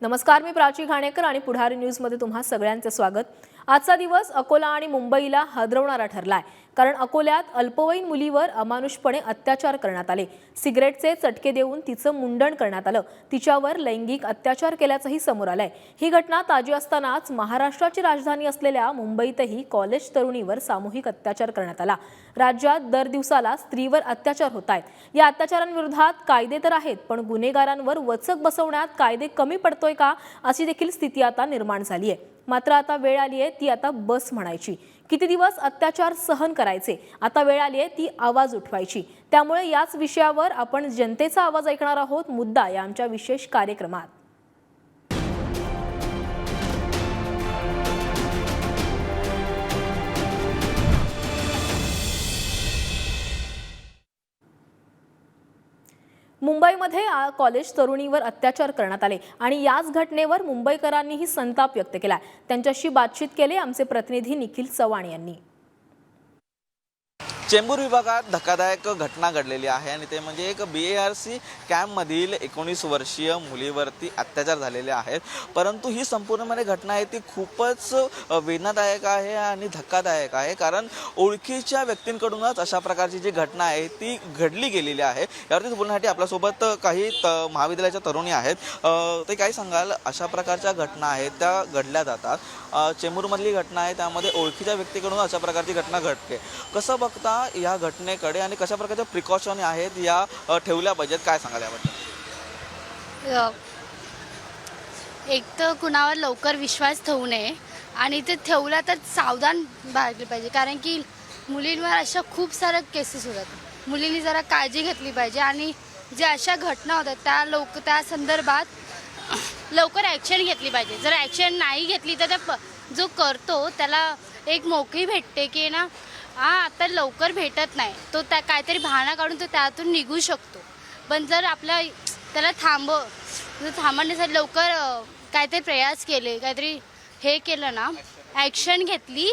नमस्कार, मी प्राची घाणेकर आणि पुढारी न्यूजमध्ये तुम्हा सगळ्यांचं स्वागत। आजचा दिवस अकोला आणि मुंबईला हादरवणारा ठरलाय, कारण अकोल्यात अल्पवयीन मुलीवर अमानुषपणे अत्याचार करण्यात आले। सिगरेटचे चटके देऊन तिचं मुंडन करण्यात आलं, तिच्यावर लैंगिक अत्याचार केल्याचंही समोर आलंय। ही घटना ताजी असतानाच महाराष्ट्राची राजधानी असलेल्या मुंबईतही कॉलेज तरुणीवर सामूहिक अत्याचार करण्यात आला। राज्यात दर दिवसाला स्त्रीवर अत्याचार होत आहेत। या अत्याचारांविरोधात कायदे तर आहेत, पण गुन्हेगारांवर वचक बसवण्यात कायदे कमी पडतोय का, अशी देखील स्थिती आता निर्माण झाली आहे। मात्र आता वेळ आली आहे ती आता बस म्हणायची। किती दिवस अत्याचार सहन करायचे, आता वेळ आली आहे ती आवाज उठवायची। त्यामुळे याच विषयावर आपण जनतेचा आवाज ऐकणार आहोत, मुद्दा या आमच्या विशेष कार्यक्रमात। मुंबईमध्ये कॉलेज तरुणीवर अत्याचार करण्यात आले आणि याच घटनेवर मुंबईकरांनीही संताप व्यक्त केला। त्यांच्याशी बातचीत केली आमचे प्रतिनिधी निखिल चव्हाण यांनी। चेंबूर विभागात धक्कादायक घटना घडलेली आहे आणि ते म्हणजे एक BARC कॅम्पमधील 19 वर्षीय मुलीवरती अत्याचार झालेले आहेत। परंतु ही संपूर्णपणे घटना आहे ती खूपच वेदनादायक आहे आणि धक्कादायक आहे, कारण ओळखीच्या व्यक्तींकडूनच अशा प्रकारची जी घटना आहे ती घडली गेलेली आहे। यावरती बोलण्यासाठी आपल्यासोबत काही महाविद्यालयाच्या तरुणी आहेत। ते काय सांगाल, अशा प्रकारच्या घटना आहेत त्या घडल्या जातात। चेंबूरमधली घटना आहे, त्यामध्ये ओळखीच्या व्यक्तीकडून अशा प्रकारची घटना घडते। कसं बघता या घटनेकडे आणि कशा प्रकारच्या प्रिकॉशन आहेत या ठेवल्या पाहिजेत, काय सांगाल याबद्दल? एक तर कुणावर लवकर विश्वास ठेवू नये आणि ते ठेवला तर सावधान बाळगले पाहिजे, कारण की मुलींवर अशा खूप साऱ्या केसेस होतात। मुलींनी जरा काळजी घेतली पाहिजे आणि जे अशा घटना होतात त्या संदर्भात लवकर ॲक्शन घेतली पाहिजे। जर ॲक्शन नाही घेतली तर जो करतो त्याला एक मोकळी भेटते की ना आता लवकर भेटत नाही, तो त्या काहीतरी बहाणा काढून तो त्यातून निघू शकतो। पण जर त्याला थांबवण्यासाठी लवकर काहीतरी प्रयास केले, काहीतरी हे केलं ना, ॲक्शन घेतली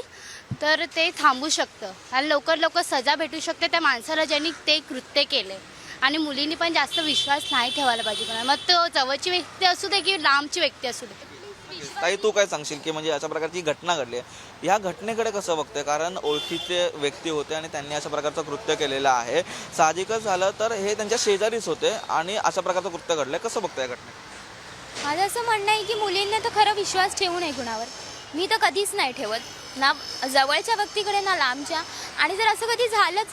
तर ते थांबू शकतं आणि लवकर सजा भेटू शकते त्या माणसाला ज्यांनी ते कृत्य केले। आणि मुलींनी पण जास्त विश्वास नाही ठेवायला पाहिजे कोणाला, मग तो जवळची व्यक्ती असू दे की लांबची व्यक्ती असू दे। ताई, तू काय सांगशील की म्हणजे अशा प्रकारची घटना घडली आहे, या घटनेकडे कसं बघते? कारण ओळखीचे व्यक्ती होते आणि त्यांनी अशा प्रकारचं कृत्य केलेलं आहे। साहजिकच झालं तर हे त्यांच्या शेजारीच होते आणि अशा प्रकारचं कृत्य घडलंय, कसं बघताय घटनेत? माझं असं म्हणणं आहे की मुलींना तर खरं विश्वास ठेवू नये कुणावर। मी तर कधीच नाही ठेवत, ना जवळच्या व्यक्तीकडे ना लांबच्या। आणि जर असं कधी झालंच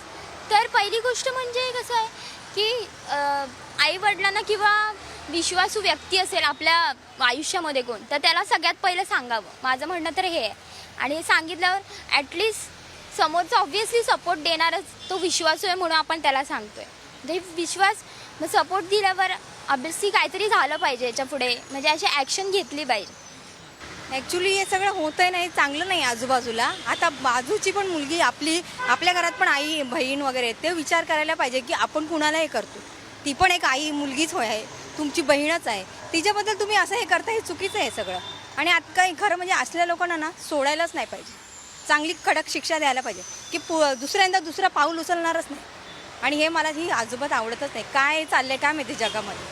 तर पहिली गोष्ट म्हणजे कसं आहे की आईवडिलांना किंवा विश्वासू व्यक्ती असेल आपल्या आयुष्यामध्ये कोण, तर त्याला सगळ्यात पहिलं सांगावं। माझं म्हणणं तर हे आहे। आणि सांगितल्यावर ॲटलिस्ट समोरचा ऑब्व्हियसली सपोर्ट देणारच, तो विश्वासू आहे म्हणून आपण त्याला सांगतोय। ते विश्वास मग सपोर्ट दिल्यावर ऑब्व्हियसली काहीतरी झालं पाहिजे याच्या पुढे, म्हणजे अशी ॲक्शन घेतली पाहिजे। ॲक्च्युली हे सगळं होतंय नाही, चांगलं नाही आजूबाजूला। आता बाजूची पण मुलगी आपल्या घरात पण आई बहीण वगैरे, ते विचार करायला पाहिजे की आपण कुणाला हे करतो। ती पण एक आई मुलगीच आहे, तुमची बहीणच आहे, तिच्याबद्दल तुम्ही असं हे करता, हे चुकीचं आहे सगळं। आणि आता काही खरं म्हणजे असलेल्या लोकांना ना सोडायलाच नाही पाहिजे, चांगली कडक शिक्षा द्यायला पाहिजे की दुसऱ्यांदा दुसरा पाऊल उचलणारच नाही। आणि हे मला ही अजिबात आवडतच नाही। काय चाललंय काय माहिती जगामध्ये,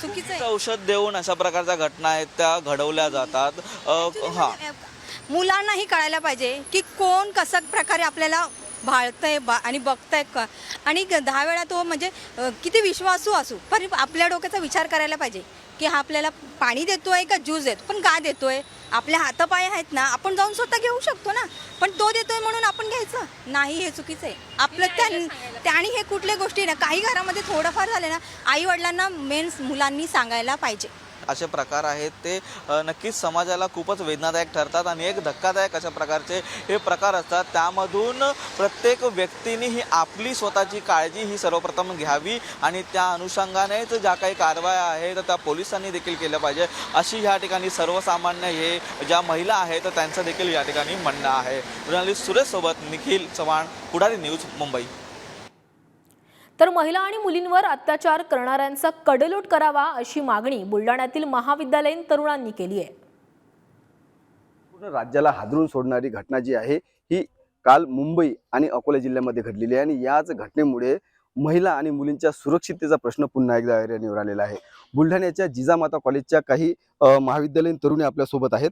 चुकीचं आहे। औषध देऊन अशा प्रकारच्या घटना आहेत त्या घडवल्या जातात। मुलांनाही कळायला पाहिजे की कोण कसं प्रकारे आपल्याला भाळतंय आणि बघतंय का, आणि 10 वेळा तो म्हणजे किती विश्वासू असू, पण आपल्या डोक्याचा विचार करायला पाहिजे की हा आपल्याला पाणी देतोय का ज्यूस देतो, पण का देतोय? आपल्या हातापाय आहेत ना, आपण जाऊन स्वतः घेऊ शकतो ना, पण तो देतोय म्हणून आपण घ्यायचं नाही, हे चुकीचं आहे आपलं। आणि हे कुठल्या गोष्टी ना, काही घरामध्ये थोडंफार झाले ना, आई वडिलांना मेन मुलांनी सांगायला पाहिजे। असे प्रकार आहेत ते नक्कीच समाजाला खूपच वेदनादायक ठरतात आणि एक धक्कादायक अशा प्रकारचे हे प्रकार असतात। त्यामधून प्रत्येक व्यक्तीने ही आपली स्वतःची काळजी ही सर्वप्रथम घ्यावी आणि त्या अनुषंगानेच ज्या काही कारवाया आहेत त्या पोलिसांनी देखील केल्या पाहिजे, अशी ह्या ठिकाणी सर्वसामान्य हे ज्या महिला आहेत त्यांचं देखील या ठिकाणी म्हणणं आहे। जर्नलिस्ट सुरेश सोबत निखिल चव्हाण, पुढारी न्यूज, मुंबई। तर महिला आणि मुलींवर अत्याचार करणाऱ्यांचा कडेलोट करावा अशी मागणी बुलढाण्यातील महाविद्यालयीन तरुणांनी केली आहे। पूर्ण राज्याला हादरून सोडणारी घटना जी आहे ही काल मुंबई आणि अकोला जिल्ह्यामध्ये घडलेली आहे आणि याच घटनेमुळे महिला आणि मुलींच्या सुरक्षिततेचा प्रश्न पुन्हा एकदा ऐरणीवर आलेला आहे. बुलढाण्याच्या जिजामाता कॉलेजच्या काही महाविद्यालयीन तरुणी आपल्यासोबत आहेत.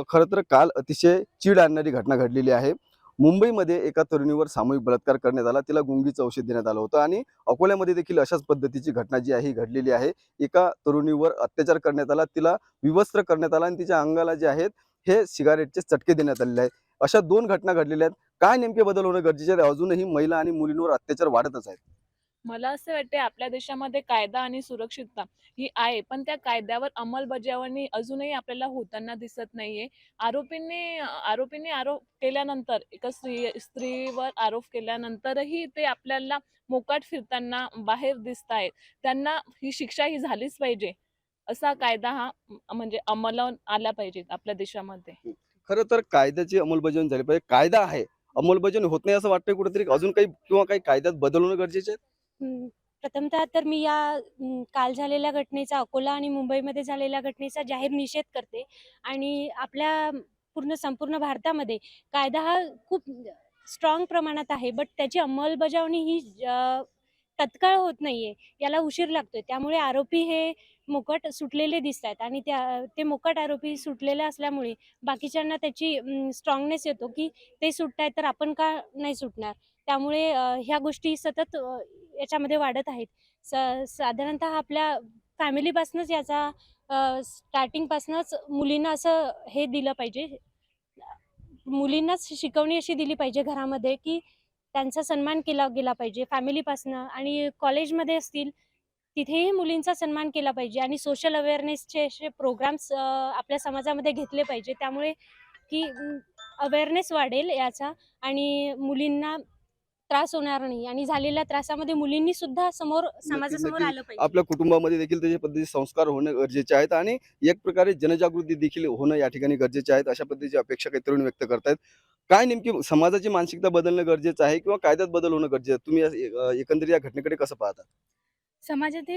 खरं तर काल अतिशय चीड आणणारी घटना घडलेली आहे. मुंबईमध्ये एका तरुणीवर सामूहिक बलात्कार करण्यात आला, तिला गुंगीचं औषध देण्यात आलं होतं आणि अकोल्यामध्ये देखील अशाच पद्धतीची घटना जी आहे ही घडलेली आहे. एका तरुणीवर अत्याचार करण्यात आला, तिला विवस्त्र करण्यात आला आणि तिच्या अंगाला जे आहेत हे सिगारेटचे चटके देण्यात आलेले आहेत. अशा 2 घटना घडलेल्या आहेत. काय नेमके बदल होणं गरजेचे आहे? अजूनही महिला आणि मुलींवर अत्याचार वाढतच आहेत. मला असं वाटते आपल्या देशामध्ये कायदा आणि सुरक्षितता ही आहे, पण त्या कायद्यावर अंमलबजावणी अजूनही आपल्याला होताना दिसत नाहीये. आरोपीने आरोप केल्यानंतर एका स्त्रीवर आरोप केल्यानंतरही ते आपल्याला मोकाट फिरताना बाहेर दिसत आहेत. त्यांना ही शिक्षा ही झालीच पाहिजे. असा कायदा हा म्हणजे अंमलात आला पाहिजे आपल्या देशामध्ये. खरं तर कायद्याची अंमलबजावणी झाली पाहिजे. कायदा आहे, अंमलबजावणी होत नाही असं वाटतंय कुठेतरी. अजून काही कायद्यात बदल होणं गरजेचे आहे. प्रथमतः तर मी या काल झालेल्या घटनेचा, अकोला आणि मुंबईमध्ये झालेल्या घटनेचा जाहीर निषेध करते आणि आपल्या संपूर्ण भारतामध्ये कायदा हा खूप स्ट्रॉंग प्रमाणात आहे, बट त्याची अंमलबजावणी ही तत्काळ होत नाहीये, याला उशीर लागतोय. त्यामुळे आरोपी हे मोकाट सुटलेले दिसत आहेत आणि ते मोकाट आरोपी सुटलेले असल्यामुळे बाकीच्यांना त्याची स्ट्रॉंगनेस येतो की ते सुटतायत तर आपण का नाही सुटणार. त्यामुळे ह्या गोष्टी सतत याच्यामध्ये वाढत आहेत. साधारणतः आपल्या फॅमिलीपासूनच याचा स्टार्टिंगपासूनच मुलींना असं हे दिलं पाहिजे, मुलींनाच शिकवणी अशी दिली पाहिजे घरामध्ये की त्यांचा सन्मान केला गेला पाहिजे फॅमिलीपासनं. आणि कॉलेजमध्ये असतील तिथेही मुलींचा सन्मान केला पाहिजे आणि सोशल अवेअरनेसचे असे प्रोग्राम्स आपल्या समाजामध्ये घेतले पाहिजे. त्यामुळे की अवेअरनेस वाढेल याचा आणि मुलींना त्रास होणार नाही आणि झालेल्या त्रासामध्ये मुलींनी सुद्धा समाजासमोर आलं पाहिजे. आपल्या कुटुंबामध्ये देखील त्याच्या पद्धतीचे संस्कार होणं गरजेचे आहेत आणि एक प्रकारे जनजागृती देखील होणं या ठिकाणी गरजेचे आहेत. अशा पद्धतीची अपेक्षा काही तरुण व्यक्त करतायत. काय नेमकी समाजाची मानसिकता बदलणं गरजेचं आहे किंवा कायद्यात बदल होणं गरजेचं आहे? तुम्ही एकंदरीत या घटनेकडे कसं पाहता? समाजात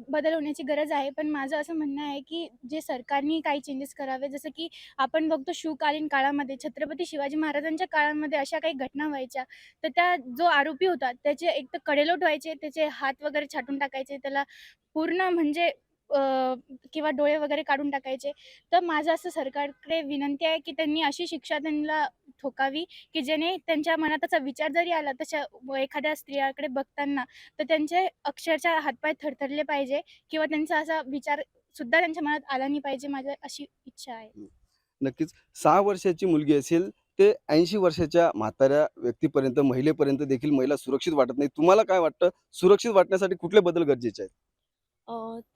बदल होण्याची गरज आहे, पण माझं असं म्हणणं आहे की जे सरकारने काही चेंजेस करावे, जसं की आपण बघतो शिवकालीन काळामध्ये छत्रपती शिवाजी महाराजांच्या काळामध्ये अशा काही घटना व्हायच्या, तर त्या जो आरोपी होता त्याचे एक तर कडेलोट व्हायचे, त्याचे हात वगैरे छाटून टाकायचे, त्याला पूर्ण म्हणजे किंवा डोळे वगैरे काढून टाकायचे. तर माझं असं सरकारकडे विनंती आहे की त्यांनी अशी शिक्षा त्यांना ठोकावी की जेणे त्यांच्या मनात असा विचार जरी आला तशा एखाद्या स्त्रियाकडे बघताना तर त्यांचे अक्षरशः हातपाय थरथरले पाहिजे किंवा त्यांचा असा विचार सुद्धा त्यांच्या मनात आला नाही पाहिजे. माझी अशी इच्छा आहे. नक्कीच 6 वर्षाची मुलगी असेल ते 80 वर्षाच्या म्हाताऱ्या व्यक्तीपर्यंत, महिलेपर्यंत देखील महिला सुरक्षित वाटत नाही. तुम्हाला काय वाटतं, सुरक्षित वाटण्यासाठी कुठले बदल गरजेचे आहेत?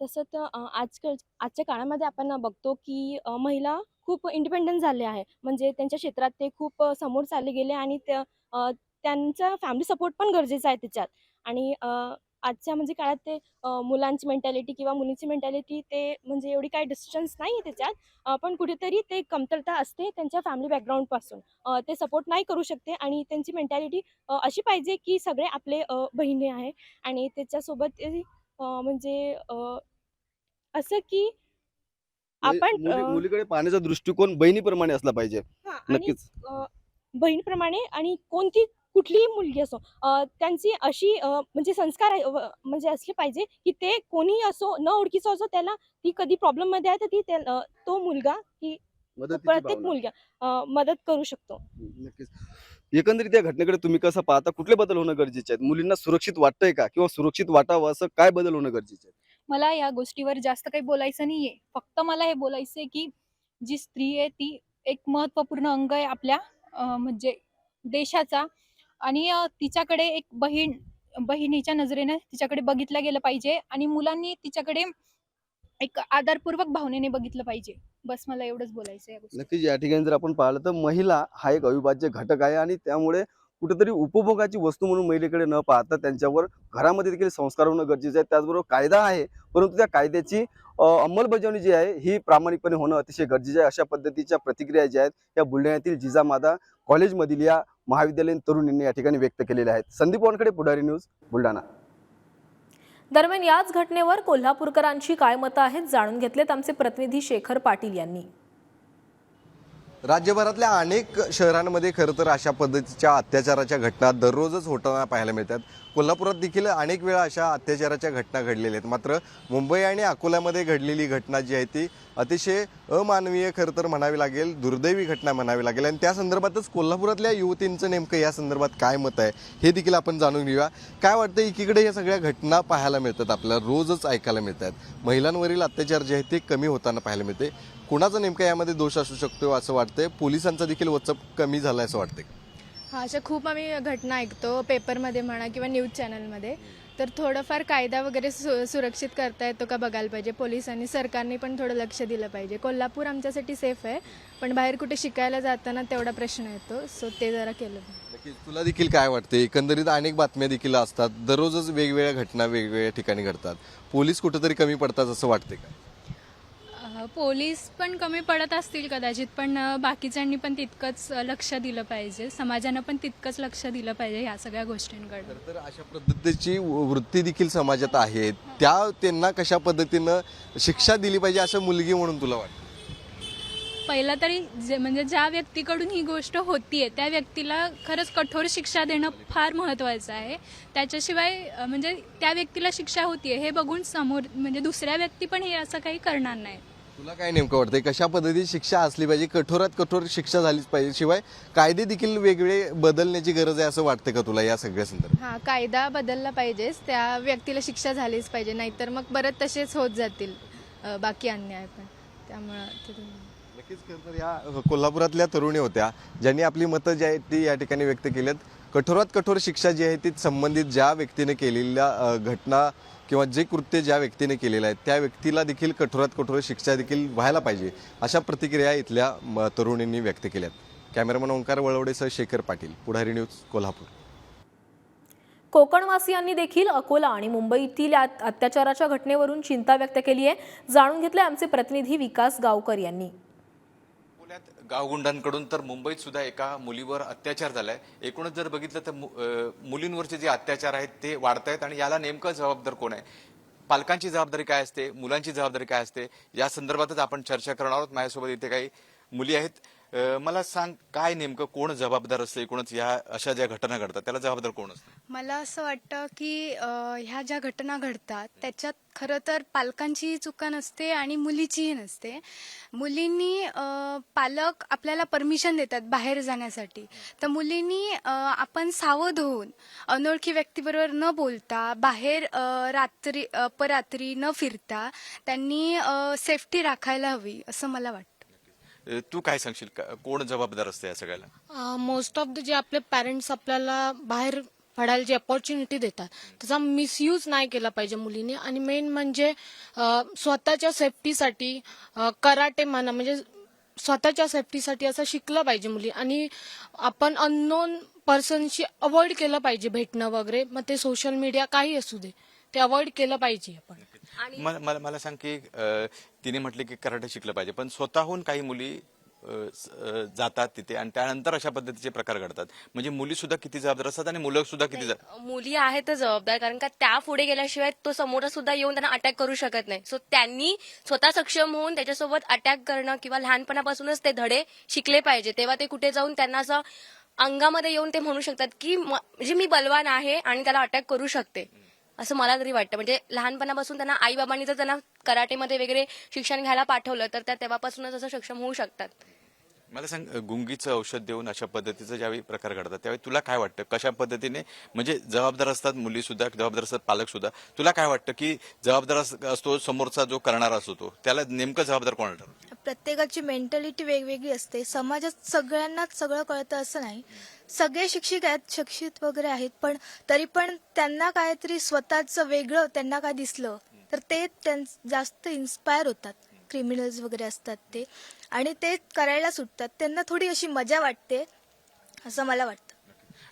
तसं तर आजच्या काळामध्ये आपण बघतो की महिला खूप इंडिपेंडंट झाले आहे. म्हणजे त्यांच्या क्षेत्रात ते खूप समोर चालले गेले आणि त्यांचा फॅमिली सपोर्ट पण गरजेचा आहे त्याच्यात. आणि आजच्या म्हणजे काळात ते मुलांची मेंटॅलिटी किंवा मुलींची मेंटॅलिटी ते म्हणजे एवढी काही डिस्टन्स नाही आहे त्याच्यात, पण कुठेतरी ते कमतरता असते त्यांच्या फॅमिली बॅकग्राऊंडपासून. ते सपोर्ट नाही करू शकते आणि त्यांची मेंटॅलिटी अशी पाहिजे की सगळे आपले बहिणी आहे आणि त्याच्यासोबत म्हणजे असं की आपण मुलीकडे पाहण्याचा दृष्टिकोन बहिणीप्रमाणे असला पाहिजे. हां, आणि नक्कीच. बहिणीप्रमाणे आणि कुठलीही मुलगी असो त्यांची अशी म्हणजे संस्कार म्हणजे असले पाहिजे की ते कोणीही असो, न ओळखीचं असो, त्याला ती कधी प्रॉब्लेममध्ये आहे तर ती तो मुलगा की मदतीची प्रत्येक भावना. मुलगा मदत करू शकतो. नक्कीच. एकंदरीत या घटनेकडे तुम्ही कसं पाहता? कुठले बदल होणं गरजेचे आहेत? मुलींना सुरक्षित वाटतंय का? किंवा सुरक्षित वाटावं असं काय बदल होणं गरजेचे आहे? मला या गोष्टीवर जास्त काही बोलायचं नाहीये. फक्त मला हे बोलायचंय की जी स्त्री आहे ती एक महत्त्वपूर्ण अंग आहे आपल्या म्हणजे देशाचा आणि तिच्याकडे एक बहिणीच्या नजरेने तिच्याकडे बघितलं गेलं पाहिजे आणि मुलांनी तिच्याकडे एक आदरपूर्वक भावनेने बघितलं पाहिजे. बस मला एवढंच बोलायचं आहे. नक्कीच या ठिकाणी जर आपण पाहिलं तर महिला हा एक अविभाज्य घटक आहे आणि त्यामुळे कुठेतरी उपभोगाची वस्तू म्हणून महिलेकडे न पाहता त्यांच्यावर घरामध्ये देखील संस्कार होणं गरजेचं आहे. त्याचबरोबर कायदा आहे, परंतु त्या कायद्याची अंमलबजावणी जी आहे ही प्रामाणिकपणे होणं अतिशय गरजेचं आहे. अशा पद्धतीच्या प्रतिक्रिया ज्या आहेत या बुलढाण्यातील जिजामाता कॉलेजमधील या महाविद्यालयीन तरुणींनी या ठिकाणी व्यक्त केलेल्या आहेत. संदीप वानखडे, पुढारी न्यूज, बुलढाणा. दरम्यान याच घटनेवर कोल्हापूरकरांची काय मतं आहेत जाणून घेतलेत आमचे प्रतिनिधी शेखर पाटील यांनी. राज्यभरातल्या अनेक शहरांमध्ये खरं तर अशा पद्धतीच्या अत्याचाराच्या घटना दररोजच होताना पाहायला मिळतात. कोल्हापुरात देखील अनेक वेळा अशा अत्याचाराच्या घटना घडलेल्या आहेत. मात्र मुंबई आणि अकोल्यामध्ये घडलेली घटना जी आहे ती अतिशय अमानवीय खरं तर म्हणावी लागेल, दुर्दैवी घटना म्हणावी लागेल. आणि त्या संदर्भातच कोल्हापुरातल्या युवतींचं नेमकं या संदर्भात काय मत आहे हे देखील आपण जाणून घेऊया. काय वाटतं, एकीकडे या सगळ्या घटना पाहायला मिळतात, आपल्याला रोजच ऐकायला मिळतात. महिलांवरील अत्याचार जे आहे ते कमी होताना पाहायला मिळते. कुणाचा नेमका यामध्ये दोष असू शकतो असं वाटतंय? पोलिसांचा देखील वचप कमी झाला असं वाटतंय? हा, अशा खूप आम्ही घटना ऐकतो पेपरमध्ये म्हणा किंवा न्यूज चॅनलमध्ये. तर थोडंफार कायदा वगैरे सुरक्षित करता येतो का बघायला पाहिजे पोलिसांनी, सरकारने पण थोडं लक्ष दिलं पाहिजे. कोल्हापूर आमच्यासाठी सेफ आहे, पण बाहेर कुठे शिकायला जाताना तेवढा प्रश्न येतो, सो ते जरा केलं पाहिजे. नक्कीच. तुला देखील काय वाटते? एकंदरीत अनेक बातम्या देखील असतात, दररोजच वेगवेगळ्या घटना वेगवेगळ्या ठिकाणी घडतात. पोलीस कुठेतरी कमी पडतात असं वाटते का? पोलीस पण कमी पडत असतील कदाचित, पण बाकीच्यांनी पण तितकंच लक्ष दिलं पाहिजे, समाजानं पण तितकंच लक्ष दिलं पाहिजे ह्या सगळ्या गोष्टींकडे. तर अशा पद्धतीची वृत्ती देखील समाजात आहे, त्यांना कशा पद्धतीनं शिक्षा दिली पाहिजे असं मुलगी म्हणून तुला वाटतं? पहिलं तरी म्हणजे ज्या व्यक्तीकडून ही गोष्ट होतीये त्या व्यक्तीला खरंच कठोर शिक्षा देणं फार महत्त्वाचं आहे. त्याच्याशिवाय म्हणजे त्या व्यक्तीला शिक्षा होतीये हे बघून समोर म्हणजे दुसऱ्या व्यक्ती पण हे असं काही करणार नाही. तुला काय नेमकं वाटतंय, कशा पद्धतीची शिक्षा असली पाहिजे? कठोरात कठोर शिक्षा झालीच पाहिजे, शिवाय कायदे देखील वेगळे बदलण्याची गरज आहे असं वाटतं का तुला या सगळ्या संदर्भात? हा, कायदा बदलला पाहिजेच, त्या व्यक्तीला शिक्षा झालीच पाहिजे, नाहीतर मग परत तसेच होत जातील बाकी अन्याय पण. त्यामुळं नक्कीच. तर या कोल्हापुरातल्या तरुणी होत्या ज्यांनी आपली मतं जी आहेत ती या ठिकाणी व्यक्त केलीत. कठोरात कठोर शिक्षा जी आहे ती संबंधित ज्या व्यक्तीने केलेल्या घटना किंवा जे कृत्य ज्या व्यक्तीने केलेलं आहे त्या व्यक्तीला देखील कठोरात कठोर शिक्षा देखील व्हायला पाहिजे, अशा प्रतिक्रिया इथल्या तरुणींनी व्यक्त केल्यात. कॅमेरामन ओंकार वळवडेसह शेखर पाटील, पुढारी न्यूज, कोल्हापूर. कोकणवासियांनी देखील अकोला आणि मुंबईतील अत्याचाराच्या घटनेवरून चिंता व्यक्त केली आहे. जाणून घेतले आमचे प्रतिनिधी विकास गावकर यांनी. गावगुंडांकडून तर मुंबईत सुद्धा एका मुलीवर अत्याचार झालाय. एकूणच जर बघितलं तर मुलींवरचे जे अत्याचार आहेत ते वाढत आहेत आणि याला नेमकं जबाबदार कोण आहे, पालकांची जबाबदारी काय असते, मुलांची जबाबदारी काय असते, या संदर्भातच आपण चर्चा करणार आहोत. माझ्यासोबत इथे काही मुली आहेत. मला सांग, काय नेमकं कोण जबाबदार असतं एकूणच या अशा ज्या घटना घडतात त्याला जबाबदार कोण असतं? मला असं वाटतं की ह्या ज्या घटना घडतात त्याच्यात खरं तर पालकांचीही चुका नसते आणि मुलीचीही नसते. मुलींनी पालक आपल्याला परमिशन देतात बाहेर जाण्यासाठी, तर मुलींनी आपण सावध होऊन अनोळखी व्यक्तीबरोबर न बोलता बाहेर रात्री अपरात्री न फिरता त्यांनी सेफ्टी राखायला हवी असं मला वाटतं. तू काय सांगशील, कोण जबाबदार असतं या सगळ्याला? मोस्ट ऑफ द जे आपले पॅरेंट्स आपल्याला बाहेर पडायला जी अपॉर्च्युनिटी देतात त्याचा मिसयूज नाही केला पाहिजे मुलीने. आणि मेन म्हणजे स्वतःच्या सेफ्टीसाठी कराटे म्हणा, म्हणजे स्वतःच्या सेफ्टीसाठी असं शिकलं पाहिजे मुली. आणि आपण अननोन पर्सनशी अवॉइड केलं पाहिजे भेटणं वगैरे, मग ते सोशल मीडिया काही असू दे ते अवॉइड केलं पाहिजे आपण. मला सांग की तिने म्हटले की कराटे शिकलं पाहिजे, पण स्वतःहून काही मुली जातात तिथे आणि त्यानंतर अशा पद्धतीचे प्रकार घडतात. म्हणजे मुली सुद्धा किती जबाबदार असतात आणि मुलं सुद्धा किती मुली आहेत जबाबदार, कारण का त्या पुढे गेल्याशिवाय तो समोर सुद्धा येऊन त्यांना अटॅक करू शकत नाही. सो त्यांनी स्वतः सक्षम होऊन त्याच्यासोबत अटॅक करणं किंवा लहानपणापासूनच ते धडे शिकले पाहिजे. तेव्हा ते कुठे जाऊन त्यांना असं अंगामध्ये येऊन ते म्हणू शकतात की म्हणजे मी बलवान आहे आणि त्याला अटॅक करू शकते, असं मला तरी वाटतं. म्हणजे लहानपणापासून त्यांना आई बाबांनी जर त्यांना कराटेमध्ये वगैरे शिक्षण घ्यायला पाठवलं तर त्या तेव्हापासूनच असं सक्षम होऊ शकतात. मला सांग, गुंगीचं औषध देऊन अशा पद्धतीचं ज्यावेळी प्रकार घडतात त्यावेळी तुला काय वाटतं, कशा पद्धतीने म्हणजे जबाबदार असतात मुली सुद्धा, जबाबदार असतात पालक सुद्धा, तुला काय वाटतं की जबाबदार असतो समोरचा जो करणारा असतो तो, त्याला नेमकं जबाबदार कोण ठरवतं? प्रत्येकाची मेंटॅलिटी वेगवेगळी असते. समाजात सगळ्यांनाच सगळं कळतं असं नाही. सगळे शिक्षित आहेत, शिक्षित वगैरे आहेत, पण तरी पण त्यांना काहीतरी स्वतःचं वेगळं त्यांना काय दिसलं तर ते जास्त इन्स्पायर होतात. क्रिमिनल्स वगैरे असतात ते, आणि ते करायला सुटतात. त्यांना थोडी अशी मजा वाटते असं मला वाटतं.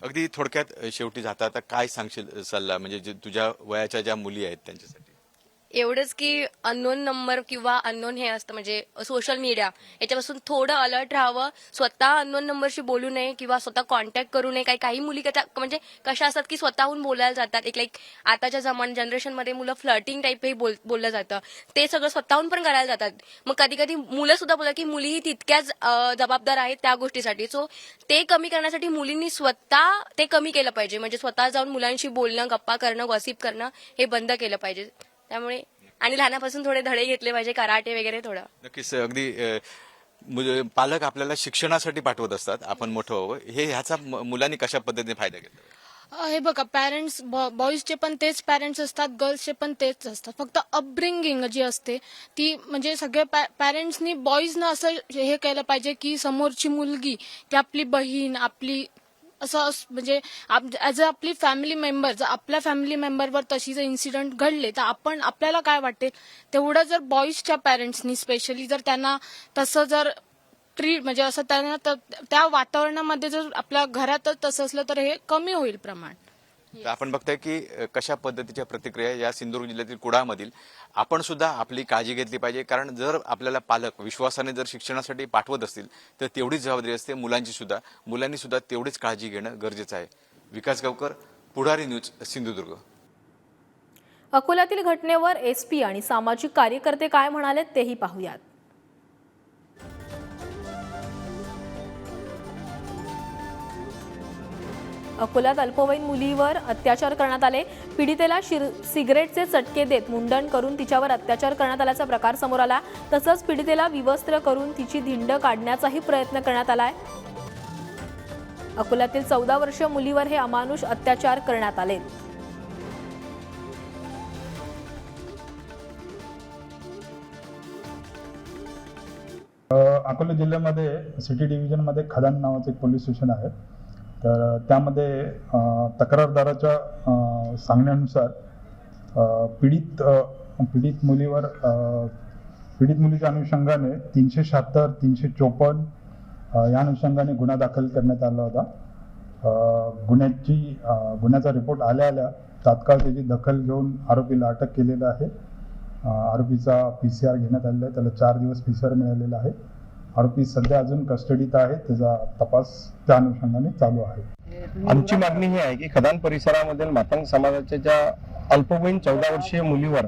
अगदी थोडक्यात शेवटी जाता आता काय सांगशील सल्ला, म्हणजे तुझ्या वयाच्या ज्या मुली आहेत त्यांच्यासाठी? एवढंच की अननोन नंबर किंवा अननोन हे असतं म्हणजे सोशल मीडिया याच्यापासून थोडं अलर्ट राहावं. स्वतः अननोन नंबरशी बोलू नये किंवा स्वतः कॉन्टॅक्ट करू नये. काही मुली म्हणजे कशा असतात की स्वतःहून बोलायला जातात. एक आताच्या जनरेशनमध्ये मुलं फ्लर्टिंग टाईप हे बोललं जातं. ते सगळं स्वतःहून पण करायला जातात. मग कधी कधी मुलं सुद्धा बोलतात की मुलीही तितक्याच जबाबदार आहेत त्या गोष्टीसाठी. सो ते कमी करण्यासाठी मुलींनी स्वतः ते कमी केलं पाहिजे. म्हणजे स्वतः जाऊन मुलांशी बोलणं, गप्पा करणं, गॉसिप करणं हे बंद केलं पाहिजे. त्यामुळे आणि लहानापासून थोडे धडे घेतले पाहिजे, कराटे वगैरे थोडं. नक्कीच अगदी पालक आपल्याला शिक्षणासाठी पाठवत असतात, आपण मोठं व्हावं. ह्याचा मुलांनी कशा पद्धतीने फायदा घेतला? हे बघा, पॅरेंट्स बॉईजचे पण तेच पॅरेंट्स असतात, गर्ल्सचे पण तेच असतात. फक्त अपब्रिंगिंग जी असते ती म्हणजे सगळे पॅरेंट्सनी बॉईजनं असं हे केलं पाहिजे की समोरची मुलगी की आपली बहीण आपली असं म्हणजे ॲज अ आपली फॅमिली मेंबर, जर आपल्या फॅमिली मेंबरवर तशी जर इन्सिडेंट घडले तर आपल्याला काय वाटेल तेवढं जर बॉईजच्या पॅरेंट्सनी स्पेशली जर त्यांना तसं जर ट्रीट म्हणजे असं त्यांना त्या वातावरणामध्ये जर आपल्या घरातच तसं असलं तर हे कमी होईल प्रमाण. आपण बघताय की कशा पद्धतीच्या प्रतिक्रिया या सिंधुदुर्ग जिल्ह्यातील कुडाळमधील. आपण सुद्धा आपली काळजी घेतली पाहिजे, कारण जर आपल्याला पालक विश्वासाने जर शिक्षणासाठी पाठवत असतील तर तेवढीच जबाबदारी असते मुलांनी सुद्धा तेवढीच काळजी घेणं गरजेचं आहे. विकास गावकर, पुढारी न्यूज, सिंधुदुर्ग. अकोल्यातील घटनेवर एसपी आणि सामाजिक कार्यकर्ते काय म्हणाले तेही पाहूयात. अकोल्यात अल्पवयीन मुलीवर अत्याचार करण्यात आले. पीडितेला सिगरेटचे चटके देत मुंडन करून तिच्यावर अत्याचार करण्यात आल्याचा प्रकार समोर आला. तसंच पीडितेला विवस्त्र करून तिची धिंड काढण्याचाही प्रयत्न करण्यात आलाय. अकोल्यातील 14 वर्षीय मुलीवर हे अमानुष अत्याचार करण्यात आले. अकोला जिल्ह्यामध्ये सिटी डिव्हिजनमध्ये खदान नावाचं एक पोलीस स्टेशन आहे. तर त्यामध्ये तक्रारदाराच्या सांगण्यानुसार पीडित मुलीच्या अनुषंगाने 376, 354 या अनुषंगाने गुन्हा दाखल करण्यात आला होता. गुन्ह्याचा रिपोर्ट आल्या तात्काळ त्याची दखल घेऊन आरोपीला अटक केलेलं आहे. आरोपीचा PCR घेण्यात आलेला आहे. त्याला 4 दिवस PCR मिळालेला आहे. आरोपी सध्या अजून कस्टडीत आहे. त्याचा तपास त्या अनुषंगाने चालू आहे. आमची मागणी ही आहे की खदान परिसरामधील मातंग समाजाच्या ज्या अल्पवयीन 14 वर्षीय मुलीवर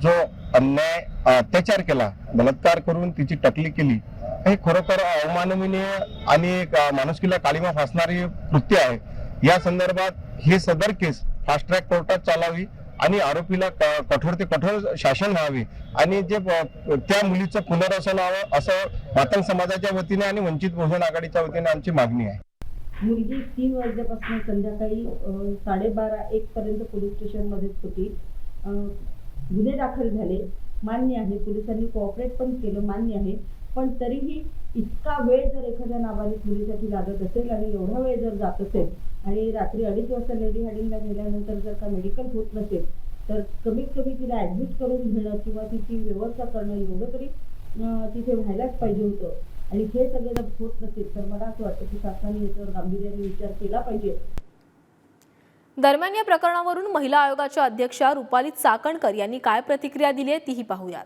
जो अन्याय अत्याचार केला, बलात्कार करून तिची टकली केली, हे खरोखर अवमाननीय आणि माणुसकीला काळीमा फासणारी कृत्य आहे. या संदर्भात ही सदर केस फास्ट ट्रॅक कोर्टात चालावी आणि आरोपीला कठोर ते कठोर शासन व्हावे आणि जे त्या मुलीचं पुनर्वसन व्हावं असं मातंग समाजाच्या वतीने आणि वंचित बहुजन आघाडीच्या वतीने आमची मागणी आहे. मुलगी 3 वाजल्यापासून संध्याकाळी 12:30-1 पर्यंत पोलीस स्टेशनमध्येच होती. गुन्हे दाखल झाले, मान्य आहे. पोलिसांनी कोऑपरेट पण केलं, मान्य आहे. पण तरीही इतका वेळ जर एखाद्या नाबालिक मुलीसाठी लागत असेल आणि एवढा वेळ जर जात असेल आणि रात्री 2:30 वाजता लेडी हार्डिंगला गेल्यानंतर जर का मेडिकल होत नसेल तर कमीत कमी तिला ॲडमिट करून घेणं किंवा तिची व्यवस्था करणं एवढं तरी तिथे व्हायलाच पाहिजे होतं. आणि हे सगळं जर होत नसेल तर मला असं वाटतं की शासनाने याच्यावर गांभीर्याने विचार केला पाहिजे. दरम्यान या प्रकरणावरून महिला आयोगाच्या अध्यक्षा रुपाली चाकणकर यांनी काय प्रतिक्रिया दिली आहे तीही पाहूयात.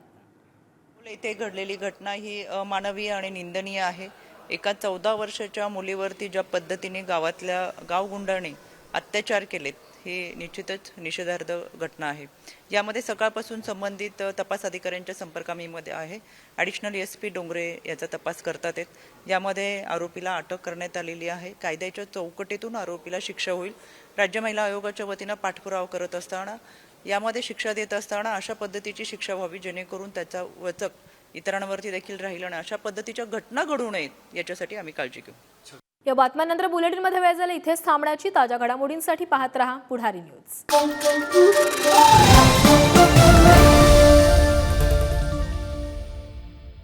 इथे घडलेली घटना ही अमानवीय आणि निंदनीय आहे. एका 14 वर्षाच्या मुलीवरती ज्या पद्धतीने गावगुंडाने अत्याचार केलेत हे निश्चितच निषेधार्ह घटना आहे. यामध्ये सकाळपासून संबंधित तपास अधिकाऱ्यांच्या संपर्कामध्ये आहे. ॲडिशनल SP डोंगरे याचा तपास करतात आहेत. यामध्ये आरोपीला अटक करण्यात आलेली आहे. कायद्याच्या चौकटीतून आरोपीला शिक्षा होईल. राज्य महिला आयोगाच्या वतीनं पाठपुरावा करत असताना यामध्ये शिक्षा देत असताना अशा पद्धतीची शिक्षा व्हावी जेणेकरून त्याचा वचक इतरांवरती देखील राहील आणि अशा पद्धतीच्या घटना घडू नयेत याच्यासाठी आम्ही काळजी घेऊ. या बातम्यांनंतर बुलेटिनमध्ये वेळ झाला इथेच थांबण्याची. ताज्या घडामोडींसाठी पाहत रहा पुढारी न्यूज.